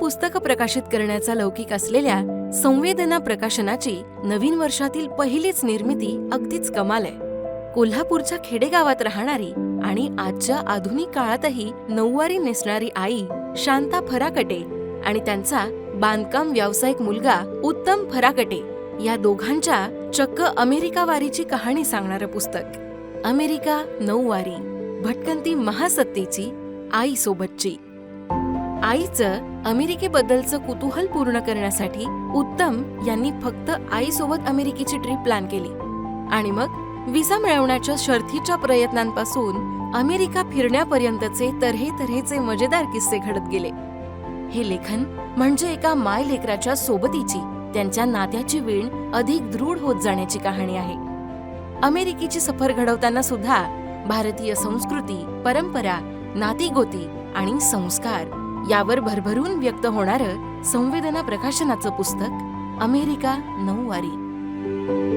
पुस्तकं प्रकाशित करण्याचा लौकिक असलेल्या संवेदना प्रकाशनाची नवीन वर्षातील पहिलीच निर्मिती अगदीच कमाल आहे. कोल्हापूरच्या खेडेगावात राहणारी आणि आजच्या आधुनिक काळातही नऊवारी नेसणारी आई शांता फराकटे आणि त्यांचा बांधकाम व्यावसायिक मुलगा उत्तम फराकटे या दोघांच्या चक्क अमेरिकावारीची कहाणी सांगणारं पुस्तक. अमेरिका नऊवारी, भटकंती महासत्तेची आईसोबतची. आईचं अमेरिकेबद्दलचं कुतूहल पूर्ण करण्यासाठी उत्तम यांनी फक्त आईसोबत अमेरिकेची ट्रिप प्लॅन केली आणि मग व्हिसा मिळवण्याच्या शर्थीच्या प्रयत्नांपासून अमेरिका फिरण्यापर्यंतचे तऱ्हेतऱ्हेचे मजेदार किस्से घडत गेले. हे लेखन म्हणजे एका मायलेकराच्या सोबतीची, त्यांच्या नात्याची वीण अधिक दृढ होत जाण्याची कहाणी आहे. अमेरिकेची सफर घडवताना सुद्धा भारतीय संस्कृती, परंपरा, नातीगोती आणि संस्कार यावर भरभरून व्यक्त होणारं संवेदना प्रकाशनाचं पुस्तक अमेरिका नऊवारी.